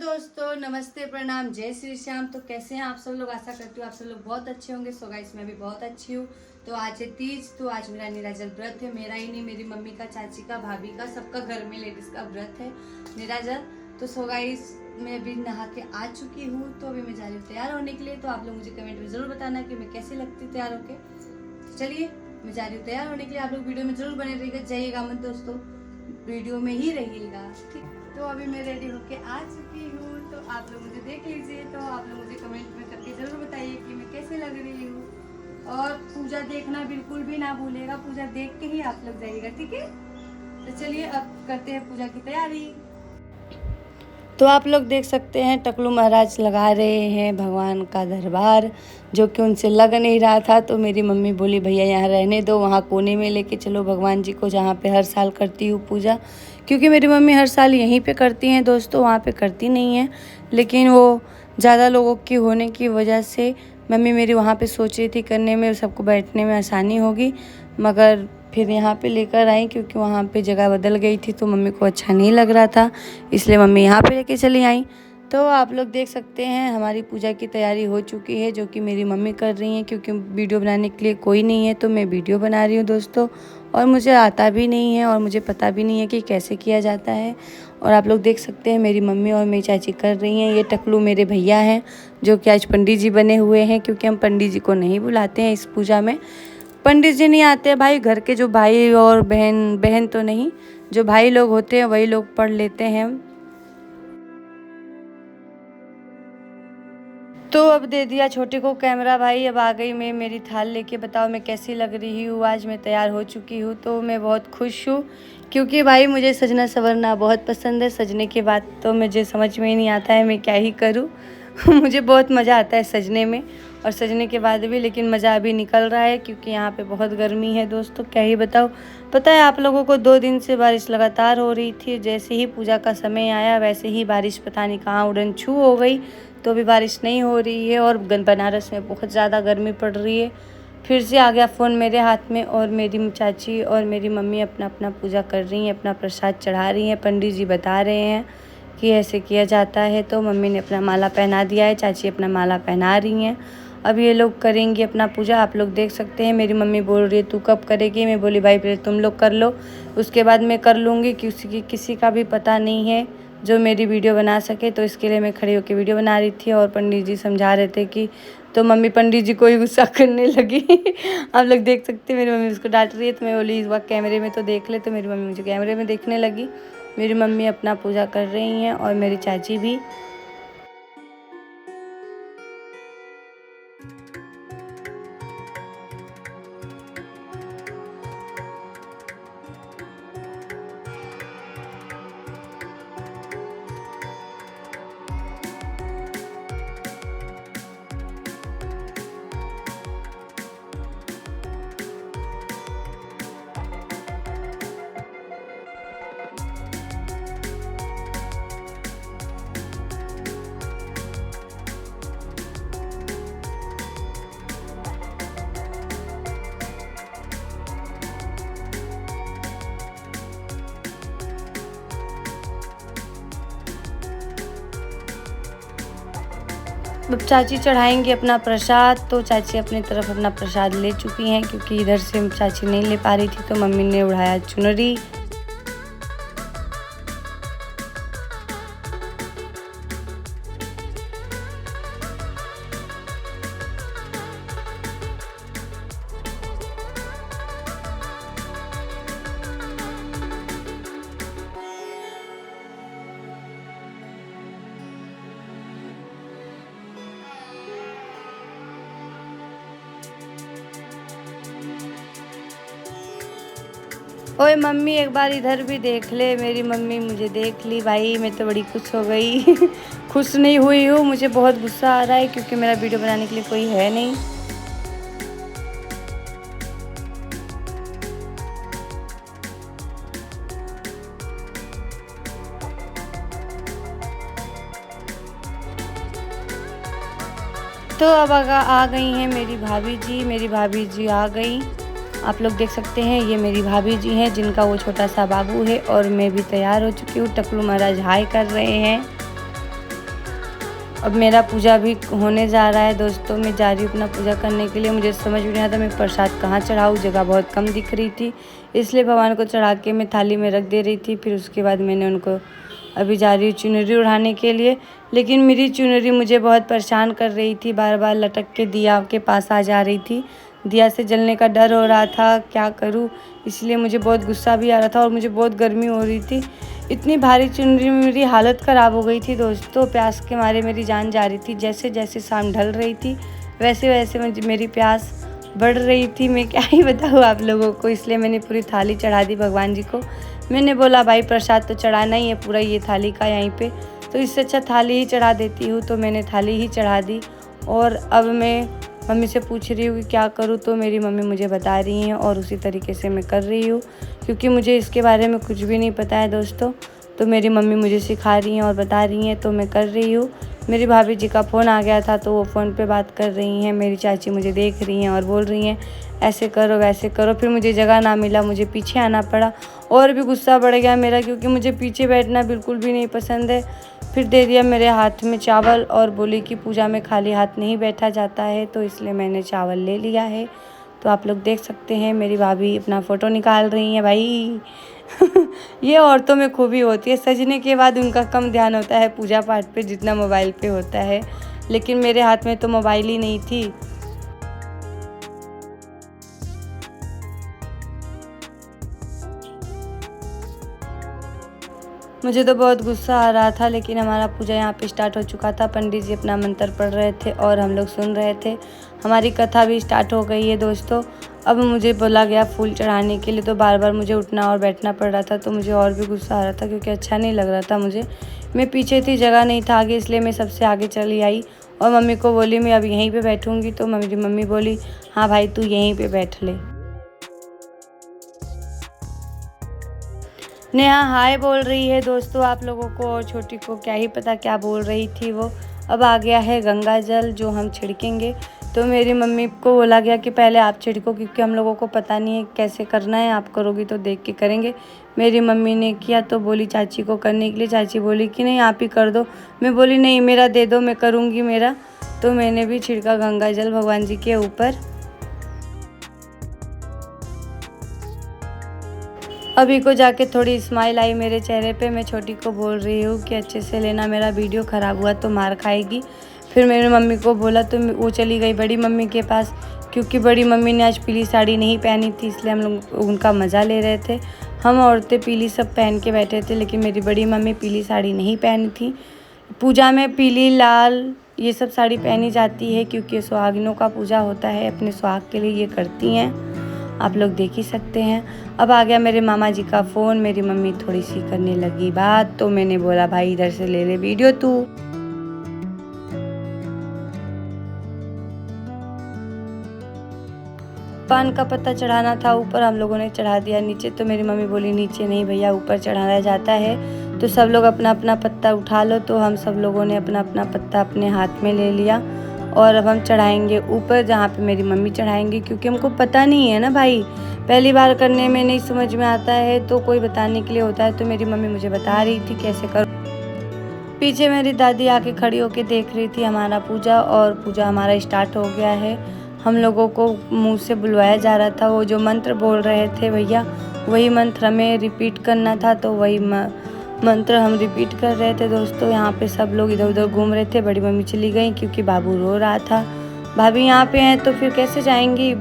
दोस्तों, नमस्ते, प्रणाम, जय श्री श्याम। तो कैसे हैं आप सब लोग? आशा करती हूँ आप सब लोग बहुत अच्छे होंगे। सो गाइस, मैं भी बहुत अच्छी हूँ। तो आज है तीज। तो आज मेरा निराजल व्रत है। मेरा ही नहीं, मेरी मम्मी का, चाची का, भाभी का, सबका घर में लेडीज का व्रत है निराजल। तो सो गाइस, मैं अभी नहा के आ चुकी हूँ। तो अभी मैं जा रही हूँ तैयार होने के लिए। तो आप लोग मुझे कमेंट में जरूर बताना कि मैं कैसी लगती हूँ तैयार होके। तो चलिए, मैं जा रही हूँ तैयार होने के लिए। आप लोग वीडियो में जरूर बने रहिएगा, जाइएगा मत दोस्तों, वीडियो में ही रहिएगा, ठीक। तो अभी मैं रेडी होके आ चुकी हूँ। तो आप लोग मुझे देख लीजिए। तो आप लोग मुझे कमेंट में करके ज़रूर बताइए कि मैं कैसे लग रही हूँ। और पूजा देखना बिल्कुल भी ना भूलिएगा, पूजा देख के ही आप लोग जाइएगा, ठीक है। तो चलिए अब करते हैं पूजा की तैयारी। तो आप लोग देख सकते हैं टकलू महाराज लगा रहे हैं भगवान का दरबार, जो कि उनसे लग नहीं रहा था। तो मेरी मम्मी बोली भैया यहाँ रहने दो, वहाँ कोने में लेके चलो भगवान जी को, जहाँ पे हर साल करती हूँ पूजा। क्योंकि मेरी मम्मी हर साल यहीं पे करती हैं दोस्तों, वहाँ पे करती नहीं है। लेकिन वो ज़्यादा लोगों की होने की वजह से मम्मी मेरी वहाँ पे सोच रही थी करने में, सबको बैठने में आसानी होगी। मगर फिर यहाँ पे लेकर आई, क्योंकि वहाँ पे जगह बदल गई थी तो मम्मी को अच्छा नहीं लग रहा था, इसलिए मम्मी यहाँ पे लेके चली आई। तो आप लोग देख सकते हैं हमारी पूजा की तैयारी हो चुकी है, जो कि मेरी मम्मी कर रही हैं। क्योंकि वीडियो बनाने के लिए कोई नहीं है तो मैं वीडियो बना रही हूँ दोस्तों। और मुझे आता भी नहीं है और मुझे पता भी नहीं है कि कैसे किया जाता है। और आप लोग देख सकते हैं मेरी मम्मी और मेरी चाची कर रही हैं। ये टकलू मेरे भैया हैं, जो कि आज पंडित जी बने हुए हैं। क्योंकि हम पंडित जी को नहीं बुलाते हैं इस पूजा में। पंडित जी नहीं आते भाई, घर के जो भाई और बहन तो नहीं, जो भाई लोग होते हैं वही लोग पढ़ लेते हैं। तो अब दे दिया छोटे को कैमरा भाई। अब आ गई मैं मेरी थाल लेके। बताओ मैं कैसी लग रही हूँ। आज मैं तैयार हो चुकी हूँ तो मैं बहुत खुश हूँ। क्योंकि भाई मुझे सजना संवरना बहुत पसंद है। सजने के बाद तो मुझे समझ में ही नहीं आता है मैं क्या ही करूँ। मुझे बहुत मज़ा आता है सजने में और सजने के बाद भी। लेकिन मज़ा अभी निकल रहा है क्योंकि यहाँ पे बहुत गर्मी है दोस्तों, क्या ही बताओ। पता है आप लोगों को 2 दिन से बारिश लगातार हो रही थी। जैसे ही पूजा का समय आया वैसे ही बारिश पता नहीं कहाँ उड़न छू हो गई। तो अभी बारिश नहीं हो रही है और बनारस में बहुत ज़्यादा गर्मी पड़ रही है। फिर से आ गया फ़ोन मेरे हाथ में और मेरी चाची और मेरी मम्मी अपना अपना पूजा कर रही हैं, अपना प्रसाद चढ़ा रही हैं। पंडित जी बता रहे हैं कि ऐसे किया जाता है। तो मम्मी ने अपना माला पहना दिया है, चाची अपना माला पहना रही हैं। अब ये लोग करेंगे अपना पूजा। आप लोग देख सकते हैं मेरी मम्मी बोल रही है तू कब करेगी। मैं बोली भाई पहले तुम लोग कर लो, उसके बाद मैं कर लूँगी। किसी का भी पता नहीं है जो मेरी वीडियो बना सके। तो इसके लिए मैं खड़ी होकर वीडियो बना रही थी और पंडित जी समझा रहे थे कि, तो मम्मी पंडित जी को ही गुस्सा करने लगी। आप लोग देख सकते हैं मेरी मम्मी उसको डांट रही है। तो मैं बोली इस बार कैमरे में तो देख ले। तो मेरी मम्मी मुझे कैमरे में देखने लगी। मेरी मम्मी अपना पूजा कर रही हैं और मेरी चाची भी। अब चाची चढ़ाएंगे अपना प्रसाद। तो चाची अपनी तरफ अपना प्रसाद ले चुकी हैं, क्योंकि इधर से चाची नहीं ले पा रही थी। तो मम्मी ने उड़ाया चुनरी। ओए मम्मी एक बार इधर भी देख ले। मेरी मम्मी मुझे देख ली भाई, मैं तो बड़ी खुश हो गई। खुश नहीं हुई हूँ, मुझे बहुत गुस्सा आ रहा है क्योंकि मेरा वीडियो बनाने के लिए कोई है नहीं। तो अब आ गई हैं मेरी भाभी जी आ गई। आप लोग देख सकते हैं ये मेरी भाभी जी हैं, जिनका वो छोटा सा बाबू है। और मैं भी तैयार हो चुकी हूँ। टकलू महाराज हाय कर रहे हैं। अब मेरा पूजा भी होने जा रहा है दोस्तों। मैं जा रही हूँ अपना पूजा करने के लिए। मुझे समझ भी नहीं आता मैं प्रसाद कहाँ चढ़ाऊँ, जगह बहुत कम दिख रही थी, इसलिए भगवान को चढ़ा के मैं थाली में रख दे रही थी। फिर उसके बाद मैंने उनको अभी जा रही हूँ चुनरी उड़ाने के लिए। लेकिन मेरी चुनरी मुझे बहुत परेशान कर रही थी, बार बार लटक के दिया के पास आ जा रही थी। दिया से जलने का डर हो रहा था, क्या करूँ, इसलिए मुझे बहुत गुस्सा भी आ रहा था और मुझे बहुत गर्मी हो रही थी। इतनी भारी चुनरी में मेरी हालत ख़राब हो गई थी दोस्तों। प्यास के मारे मेरी जान जा रही थी। जैसे जैसे शाम ढल रही थी वैसे वैसे मेरी प्यास बढ़ रही थी। मैं क्या ही बताऊँ आप लोगों को, इसलिए मैंने पूरी थाली चढ़ा दी भगवान जी को। मैंने बोला भाई प्रसाद तो चढ़ाना ही है पूरा ये थाली का यहीं पे, तो इससे अच्छा थाली ही चढ़ा देती हूँ। तो मैंने थाली ही चढ़ा दी और अब मैं मम्मी से पूछ रही हूँ कि क्या करूँ, तो मेरी मम्मी मुझे बता रही हैं और उसी तरीके से मैं कर रही हूँ, क्योंकि मुझे इसके बारे में कुछ भी नहीं पता है दोस्तों। तो मेरी मम्मी मुझे सिखा रही हैं और बता रही हैं, तो मैं कर रही हूँ। मेरी भाभी जी का फ़ोन आ गया था तो वो फ़ोन पे बात कर रही हैं। मेरी चाची मुझे देख रही हैं और बोल रही हैं ऐसे करो वैसे करो। फिर मुझे जगह ना मिला, मुझे पीछे आना पड़ा और भी गुस्सा बढ़ गया मेरा, क्योंकि मुझे पीछे बैठना बिल्कुल भी नहीं पसंद है। फिर दे दिया मेरे हाथ में चावल और बोली कि पूजा में खाली हाथ नहीं बैठा जाता है, तो इसलिए मैंने चावल ले लिया है। तो आप लोग देख सकते हैं मेरी भाभी अपना फ़ोटो निकाल रही हैं भाई। ये औरतों में खूबी होती है, सजने के बाद उनका कम ध्यान होता है पूजा पाठ पे जितना मोबाइल पे होता है। लेकिन मेरे हाथ में तो मोबाइल ही नहीं थी। मुझे तो बहुत गुस्सा आ रहा था, लेकिन हमारा पूजा यहाँ पे स्टार्ट हो चुका था। पंडित जी अपना मंत्र पढ़ रहे थे और हम लोग सुन रहे थे। हमारी कथा भी स्टार्ट हो गई है दोस्तों। अब मुझे बोला गया फूल चढ़ाने के लिए, तो बार बार मुझे उठना और बैठना पड़ रहा था, तो मुझे और भी गुस्सा आ रहा था क्योंकि अच्छा नहीं लग रहा था मुझे। मैं पीछे थी, जगह नहीं था आगे, इसलिए मैं सबसे आगे चली आई और मम्मी को बोली मैं अब यहीं पर बैठूँगी। तो मेरी मम्मी बोली हाँ भाई तू यहीं पर बैठ ले। नेहा हाय बोल रही है दोस्तों आप लोगों को, और छोटी को क्या ही पता क्या बोल रही थी वो। अब आ गया है गंगा जल जो हम छिड़केंगे। तो मेरी मम्मी को बोला गया कि पहले आप छिड़को, क्योंकि हम लोगों को पता नहीं है कैसे करना है, आप करोगी तो देख के करेंगे। मेरी मम्मी ने किया तो बोली चाची को करने के लिए, चाची बोली कि नहीं आप ही कर दो। मैं बोली नहीं मेरा दे दो, मैं करूँगी मेरा। तो मैंने भी छिड़का गंगा जल भगवान जी के ऊपर। अभी को जाके थोड़ी स्माइल आई मेरे चेहरे पे। मैं छोटी को बोल रही हूँ कि अच्छे से लेना, मेरा वीडियो ख़राब हुआ तो मार खाएगी। फिर मेरी मम्मी को बोला तो वो चली गई बड़ी मम्मी के पास, क्योंकि बड़ी मम्मी ने आज पीली साड़ी नहीं पहनी थी, इसलिए हम लोग उनका मज़ा ले रहे थे। हम औरतें पीली सब पहन के बैठे थे, लेकिन मेरी बड़ी मम्मी पीली साड़ी नहीं पहनी थी। पूजा में पीली लाल ये सब साड़ी पहनी जाती है, क्योंकि सुहागिनों का पूजा होता है, अपने सुहाग के लिए ये करती हैं। आप लोग देख ही सकते हैं। अब आ गया मेरे मामा जी का फ़ोन। मेरी मम्मी थोड़ी सी करने लगी बात, तो मैंने बोला भाई इधर से ले ले वीडियो तू। पान का पत्ता चढ़ाना था ऊपर, हम लोगों ने चढ़ा दिया नीचे। तो मेरी मम्मी बोली नीचे नहीं भैया ऊपर चढ़ाया जाता है, तो सब लोग अपना अपना पत्ता उठा लो। तो हम सब लोगों ने अपना अपना पत्ता अपने हाथ में ले लिया और अब हम चढ़ाएंगे ऊपर, जहाँ पे मेरी मम्मी चढ़ाएंगे, क्योंकि हमको पता नहीं है ना भाई, पहली बार करने में नहीं समझ में आता है, तो कोई बताने के लिए होता है। तो मेरी मम्मी मुझे बता रही थी कैसे करो। पीछे मेरी दादी आके खड़ी होके देख रही थी हमारा पूजा, और पूजा हमारा स्टार्ट हो गया है। हम लोगों को मुंह से बुलवाया जा रहा था, वो जो मंत्र बोल रहे थे भैया वही मंत्र हमें रिपीट करना था, तो वही मंत्र हम रिपीट कर रहे थे दोस्तों। यहाँ पे सब लोग इधर उधर घूम रहे थे। बड़ी मम्मी चली गई क्योंकि बाबू रो रहा था। भाभी यहाँ पे हैं तो फिर कैसे जाएंगी,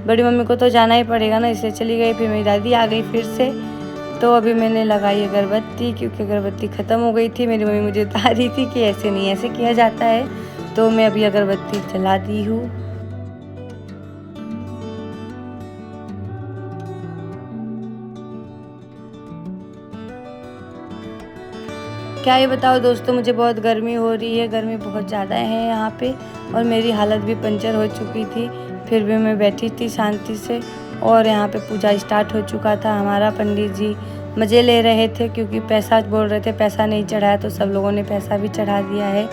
बड़ी मम्मी को तो जाना ही पड़ेगा ना, इसलिए चली गई। फिर मेरी दादी आ गई फिर से। तो अभी मैंने लगाई अगरबत्ती, क्योंकि अगरबत्ती ख़त्म हो गई थी। मेरी मम्मी मुझे बता रही थी कि ऐसे नहीं ऐसे किया जाता है, तो मैं अभी अगरबत्ती जला दी हूँ। क्या ये बताओ दोस्तों, मुझे बहुत गर्मी हो रही है, गर्मी बहुत ज़्यादा है यहाँ पे, और मेरी हालत भी पंचर हो चुकी थी। फिर भी मैं बैठी थी शांति से, और यहाँ पे पूजा स्टार्ट हो चुका था हमारा। पंडित जी मज़े ले रहे थे, क्योंकि पैसा बोल रहे थे, पैसा नहीं चढ़ाया, तो सब लोगों ने पैसा भी चढ़ा दिया है।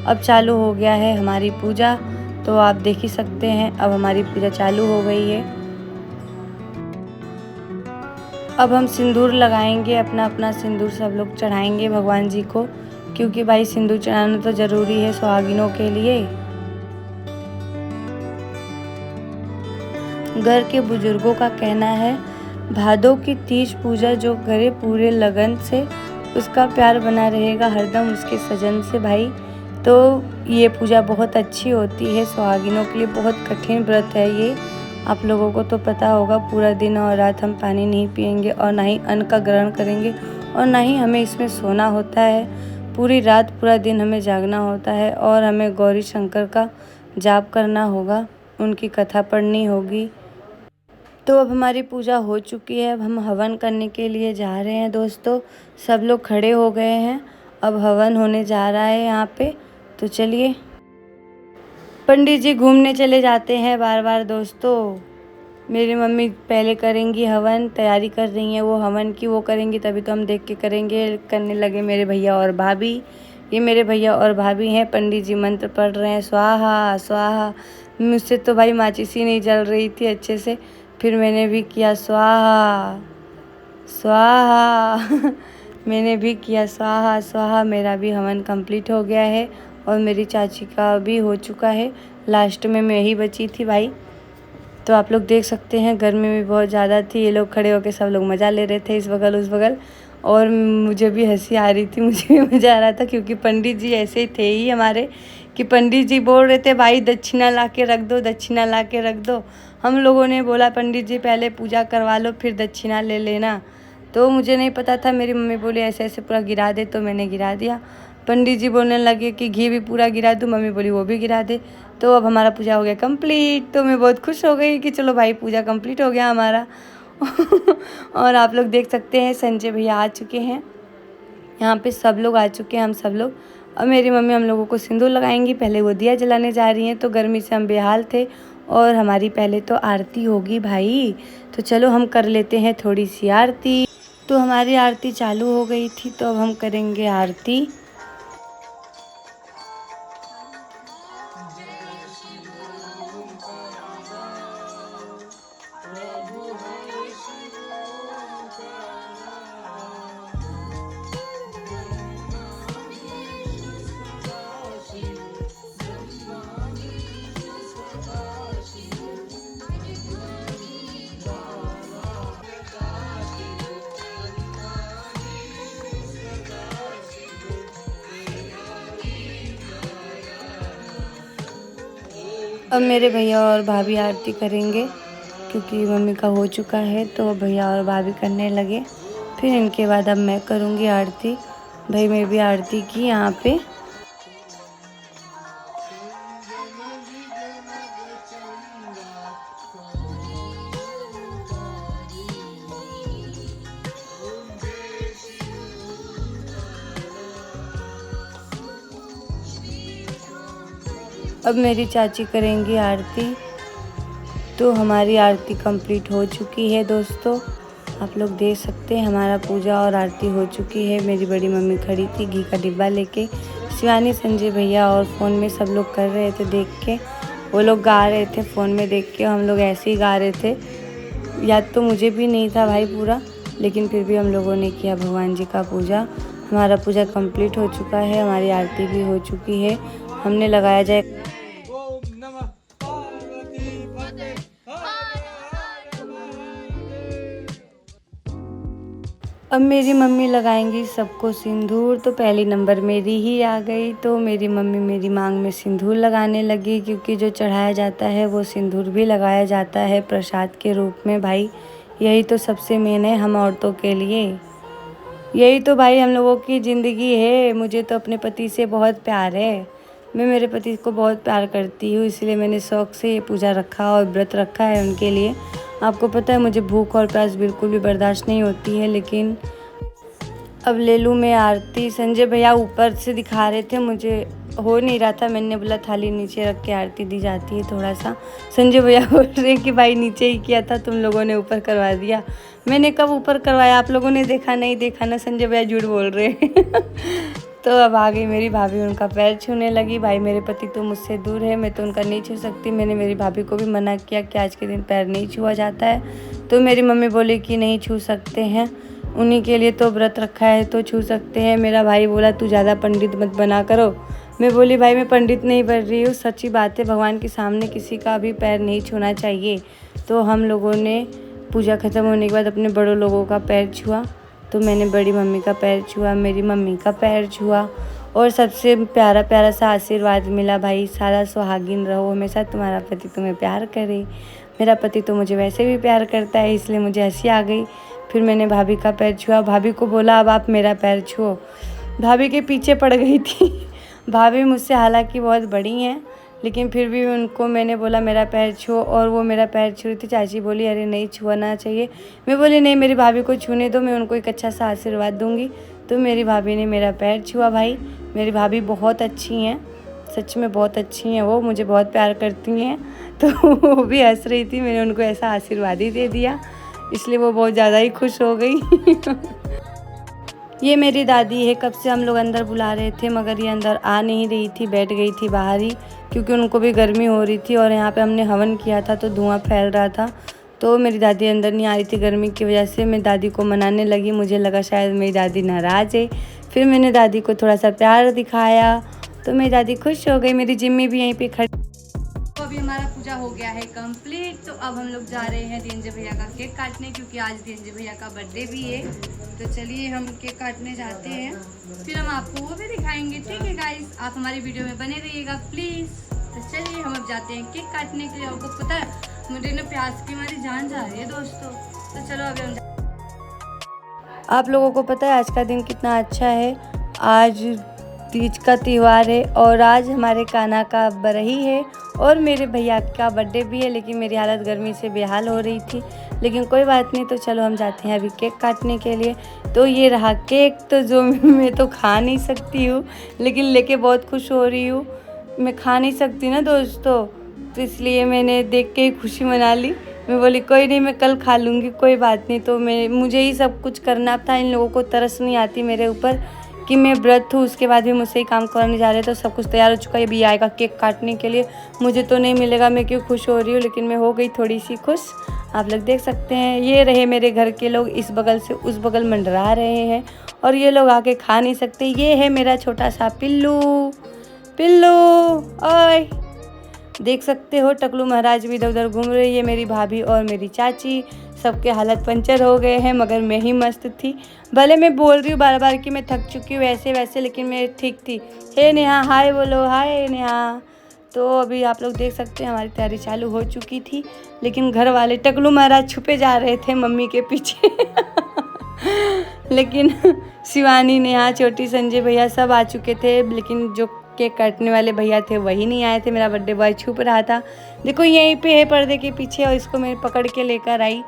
अब चालू हो गया है हमारी पूजा, तो आप देख ही सकते हैं अब हमारी पूजा चालू हो गई है। अब हम सिंदूर लगाएंगे, अपना अपना सिंदूर सब लोग चढ़ाएंगे भगवान जी को, क्योंकि भाई सिंदूर चढ़ाना तो ज़रूरी है सुहागिनों के लिए। घर के बुजुर्गों का कहना है भादों की तीज पूजा जो करे पूरे लगन से, उसका प्यार बना रहेगा हरदम उसके सजन से भाई। तो ये पूजा बहुत अच्छी होती है, सुहागिनों के लिए बहुत कठिन व्रत है ये। आप लोगों को तो पता होगा, पूरा दिन और रात हम पानी नहीं पिएंगे और ना ही अन्न का ग्रहण करेंगे और ना ही हमें इसमें सोना होता है। पूरी रात पूरा दिन हमें जागना होता है और हमें गौरी शंकर का जाप करना होगा, उनकी कथा पढ़नी होगी। तो अब हमारी पूजा हो चुकी है, अब हम हवन करने के लिए जा रहे हैं दोस्तों। सब लोग खड़े हो गए हैं, अब हवन होने जा रहा है यहाँ पे। तो चलिए, पंडित जी घूमने चले जाते हैं बार बार दोस्तों। मेरी मम्मी पहले करेंगी हवन, तैयारी कर रही हैं वो हवन की, वो करेंगी तभी तो हम देख के करेंगे। करने लगे मेरे भैया और भाभी, ये मेरे भैया और भाभी हैं। पंडित जी मंत्र पढ़ रहे हैं, स्वाहा स्वाहा। मुझसे तो भाई माचिस ही नहीं जल रही थी अच्छे से, फिर मैंने भी किया स्वाहा स्वाहा मैंने भी किया स्वाहा स्वाहा। मेरा भी हवन कंप्लीट हो गया है और मेरी चाची का भी हो चुका है। लास्ट में मैं ही बची थी भाई। तो आप लोग देख सकते हैं गर्मी भी बहुत ज़्यादा थी। ये लोग खड़े होकर सब लोग मज़ा ले रहे थे, इस बगल उस बगल, और मुझे भी हंसी आ रही थी, मुझे भी मज़ा आ रहा था। क्योंकि पंडित जी ऐसे ही थे ही हमारे कि पंडित जी बोल रहे थे भाई दक्षिणा ला के रख दो, दक्षिणा ला के रख दो। हम लोगों ने बोला पंडित जी पहले पूजा करवा लो फिर दक्षिणा ले लेना। तो मुझे नहीं पता था, मेरी मम्मी बोली ऐसे ऐसे पूरा गिरा दे, तो मैंने गिरा दिया। पंडित जी बोलने लगे कि घी भी पूरा गिरा दूँ, मम्मी बोली वो भी गिरा दे। तो अब हमारा पूजा हो गया कंप्लीट। तो मैं बहुत खुश हो गई कि चलो भाई पूजा कंप्लीट हो गया हमारा। और आप लोग देख सकते हैं संजय भैया आ चुके हैं, यहाँ पे सब लोग आ चुके हैं, हम सब लोग। और मेरी मम्मी हम लोगों को सिंदूर लगाएंगी, पहले वो दिया जलाने जा रही हैं। तो गर्मी से हम बेहाल थे और हमारी पहले तो आरती होगी भाई। तो चलो हम कर लेते हैं थोड़ी सी आरती। तो हमारी आरती चालू हो गई थी, तो अब हम करेंगे आरती। अब मेरे भैया और भाभी आरती करेंगे, क्योंकि मम्मी का हो चुका है तो भैया और भाभी करने लगे। फिर इनके बाद अब मैं करूँगी आरती। भाई मैं भी आरती की यहाँ पे। अब मेरी चाची करेंगी आरती। तो हमारी आरती कंप्लीट हो चुकी है दोस्तों। आप लोग देख सकते हैं हमारा पूजा और आरती हो चुकी है। मेरी बड़ी मम्मी खड़ी थी घी का डिब्बा लेके, शिवानी संजय भैया और फ़ोन में सब लोग कर रहे थे देख के। वो लोग गा रहे थे फ़ोन में देख के, हम लोग ऐसे ही गा रहे थे। याद तो मुझे भी नहीं था भाई पूरा, लेकिन फिर भी हम लोगों ने किया भगवान जी का पूजा। हमारा पूजा कंप्लीट हो चुका है, हमारी आरती भी हो चुकी है। हमने लगाया जाए अब मेरी मम्मी लगाएंगी सबको सिंदूर। तो पहली नंबर मेरी ही आ गई। तो मेरी मम्मी मेरी मांग में सिंदूर लगाने लगी, क्योंकि जो चढ़ाया जाता है वो सिंदूर भी लगाया जाता है प्रसाद के रूप में भाई। यही तो सबसे मेन है हम औरतों के लिए, यही तो भाई हम लोगों की ज़िंदगी है। मुझे तो अपने पति से बहुत प्यार है, मैं मेरे पति को बहुत प्यार करती हूँ, इसलिए मैंने शौक़ से ये पूजा रखा और व्रत रखा है उनके लिए। आपको पता है मुझे भूख और प्यास बिल्कुल भी बर्दाश्त नहीं होती है। लेकिन अब ले लूँ मैं आरती। संजय भैया ऊपर से दिखा रहे थे, मुझे हो नहीं रहा था, मैंने बोला थाली नीचे रख के आरती दी जाती है थोड़ा सा। संजय भैया बोल रहे हैं कि भाई नीचे ही किया था, तुम लोगों ने ऊपर करवा दिया। मैंने कब ऊपर करवाया, आप लोगों ने देखा नहीं देखा ना? संजय भैया झूठ बोल रहे हैं। तो अब आ गई मेरी भाभी, उनका पैर छूने लगी। भाई मेरे पति तो मुझसे दूर है, मैं तो उनका नहीं छू सकती। मैंने मेरी भाभी को भी मना किया कि आज के दिन पैर नहीं छुआ जाता है। तो मेरी मम्मी बोली कि नहीं छू सकते हैं। उन्हीं के लिए तो व्रत रखा है तो छू सकते हैं। मेरा भाई बोला तू ज़्यादा पंडित मत बना करो। मैं बोली भाई मैं पंडित नहीं बन रही हूँ, सच्ची बात है, भगवान के सामने किसी का भी पैर नहीं छूना चाहिए। तो हम लोगों ने पूजा ख़त्म होने के बाद अपने बड़ों लोगों का पैर छुआ। तो मैंने बड़ी मम्मी का पैर छुआ, मेरी मम्मी का पैर छुआ और सबसे प्यारा प्यारा सा आशीर्वाद मिला, भाई सारा सुहागिन रहो, हमेशा तुम्हारा पति तुम्हें प्यार करे। मेरा पति तो मुझे वैसे भी प्यार करता है, इसलिए मुझे हंसी आ गई। फिर मैंने भाभी का पैर छुआ, भाभी को बोला अब आप मेरा पैर छुओ। भाभी के पीछे पड़ गई थी। भाभी मुझसे हालांकि बहुत बड़ी हैं, लेकिन फिर भी उनको मैंने बोला मेरा पैर छुओ और वो मेरा पैर छू रही थी। चाची बोली अरे नहीं छुआना चाहिए। मैं बोली नहीं, मेरी भाभी को छूने दो, मैं उनको एक अच्छा सा आशीर्वाद दूंगी। तो मेरी भाभी ने मेरा पैर छुआ। भाई मेरी भाभी बहुत अच्छी हैं, सच में बहुत अच्छी हैं, वो मुझे बहुत प्यार करती हैं। तो वो भी हंस रही थी, मैंने उनको ऐसा आशीर्वाद ही दे दिया, इसलिए वो बहुत ज़्यादा ही खुश हो गई। ये मेरी दादी है, कब से हम लोग अंदर बुला रहे थे मगर ये अंदर आ नहीं रही थी, बैठ गई थी बाहर ही, क्योंकि उनको भी गर्मी हो रही थी और यहाँ पे हमने हवन किया था तो धुआं फैल रहा था। तो मेरी दादी अंदर नहीं आ रही थी गर्मी की वजह से। मैं दादी को मनाने लगी, मुझे लगा शायद मेरी दादी नाराज़ है। फिर मैंने दादी को थोड़ा सा प्यार दिखाया तो मेरी दादी खुश हो गई। मेरी जिम्मी भी यहीं पे खड़ी। तो अभी हमारा पूजा हो गया है कंप्लीट। तो अब हम लोग जा रहे हैं देंजे भैया का केक काटने, क्योंकि आज देंजे भैया का बर्थडे भी है। तो चलिए हम केक काटने जाते हैं, फिर हम आपको वो भी दिखाएंगे। ठीक है गाइस, आप हमारी वीडियो में बने रहिएगा प्लीज़। तो चलिए हम अब जाते हैं केक काटने के लिए। आपको पता है मुझे ना प्यास की हमारी जान जा रही है दोस्तों। तो चलो अभी हम आप लोगों को पता है आज का दिन कितना अच्छा है। आज तीज का त्यौहार है और आज हमारे कान्हा का बरही है और मेरे भैया का बर्थडे भी है, लेकिन मेरी हालत गर्मी से बेहाल हो रही थी, लेकिन कोई बात नहीं। तो चलो हम जाते हैं अभी केक काटने के लिए। तो ये रहा केक, तो जो मैं तो खा नहीं सकती हूँ, लेकिन लेके बहुत खुश हो रही हूँ। मैं खा नहीं सकती ना दोस्तों, तो इसलिए मैंने देख के ही खुशी मना ली। मैं बोली कोई नहीं, मैं कल खा लूँगी, कोई बात नहीं। तो मुझे ही सब कुछ करना था। इन लोगों को तरस नहीं आती मेरे ऊपर कि मैं व्रत हूँ, उसके बाद भी मुझसे ही काम करने जा रहे हैं। तो सब कुछ तैयार हो चुका है, अभी आएगा केक काटने के लिए। मुझे तो नहीं मिलेगा, मैं क्यों खुश हो रही हूँ, लेकिन मैं हो गई थोड़ी सी खुश। आप लोग देख सकते हैं, ये रहे मेरे घर के लोग, इस बगल से उस बगल मंडरा रहे हैं और ये लोग आके खा नहीं सकते। ये है मेरा छोटा सा पिल्लू। पिल्लू ओए, देख सकते हो टकलू महाराज भी इधर उधर घूम रही है। मेरी भाभी और मेरी चाची, सबके हालत पंचर हो गए हैं, मगर मैं ही मस्त थी। भले मैं बोल रही हूँ बार बार कि मैं थक चुकी हूँ ऐसे वैसे, लेकिन मैं ठीक थी। हे नेहा, हाय बोलो, हाय नेहा। तो अभी आप लोग देख सकते हैं हमारी तैयारी चालू हो चुकी थी, लेकिन घर वाले टकलू महाराज छुपे जा रहे थे मम्मी के पीछे। लेकिन शिवानी, नेहा, छोटी, संजय भैया सब आ चुके थे, लेकिन जो केक काटने वाले भैया थे वही नहीं आए थे। मेरा बर्थडे बॉय छुप रहा था, देखो यहीं पे है पर्दे के पीछे, और इसको मैं पकड़ के लेकर आई।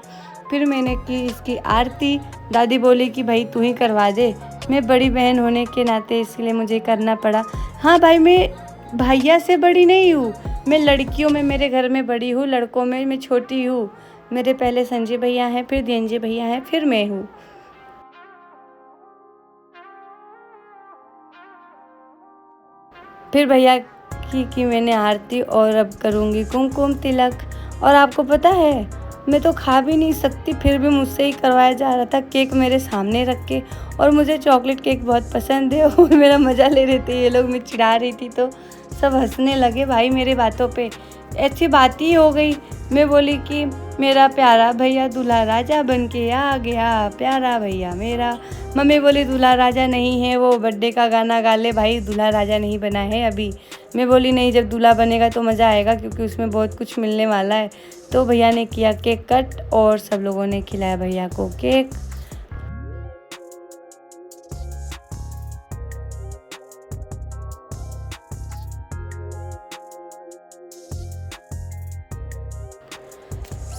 फिर मैंने की इसकी आरती। दादी बोली कि भाई तू ही करवा दे, मैं बड़ी बहन होने के नाते इसलिए मुझे करना पड़ा। हाँ भाई, मैं भैया से बड़ी नहीं हूँ, मैं लड़कियों में मेरे घर में बड़ी हूँ, लड़कों में मैं छोटी हूँ। मेरे पहले संजय भैया हैं, फिर देंजे भैया हैं, फिर मैं हूँ। फिर भैया की मैंने आरती और अब करूँगी कुमकुम तिलक। और आपको पता है मैं तो खा भी नहीं सकती, फिर भी मुझसे ही करवाया जा रहा था केक मेरे सामने रख के। और मुझे चॉकलेट केक बहुत पसंद है और मेरा मज़ा ले रहे थे ये लोग। मैं चिढ़ा रही थी तो सब हंसने लगे भाई मेरे बातों पे। ऐसी बात ही हो गई। मैं बोली कि मेरा प्यारा भैया दूल्हा राजा बन के आ गया, प्यारा भैया मेरा। मम्मी बोली दूल्हा राजा नहीं है, वो बर्थडे का गाना गा ले भाई, दूल्हा राजा नहीं बना है अभी। मैं बोली नहीं, जब दूल्हा बनेगा तो मज़ा आएगा, क्योंकि उसमें बहुत कुछ मिलने वाला है। तो भैया ने किया केक कट और सब लोगों ने खिलाया भैया को केक।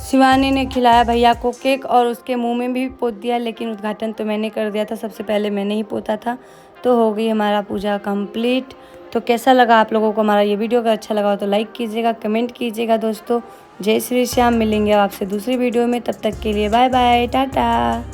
शिवानी ने खिलाया भैया को केक और उसके मुंह में भी पोत दिया, लेकिन उद्घाटन तो मैंने कर दिया था, सबसे पहले मैंने ही पोता था। तो हो गई हमारा पूजा कंप्लीट। तो कैसा लगा आप लोगों को हमारा ये वीडियो? अगर अच्छा लगा हो तो लाइक कीजिएगा, कमेंट कीजिएगा दोस्तों। जय श्री श्याम। मिलेंगे आपसे दूसरी वीडियो में, तब तक के लिए बाय बाय, टाटा।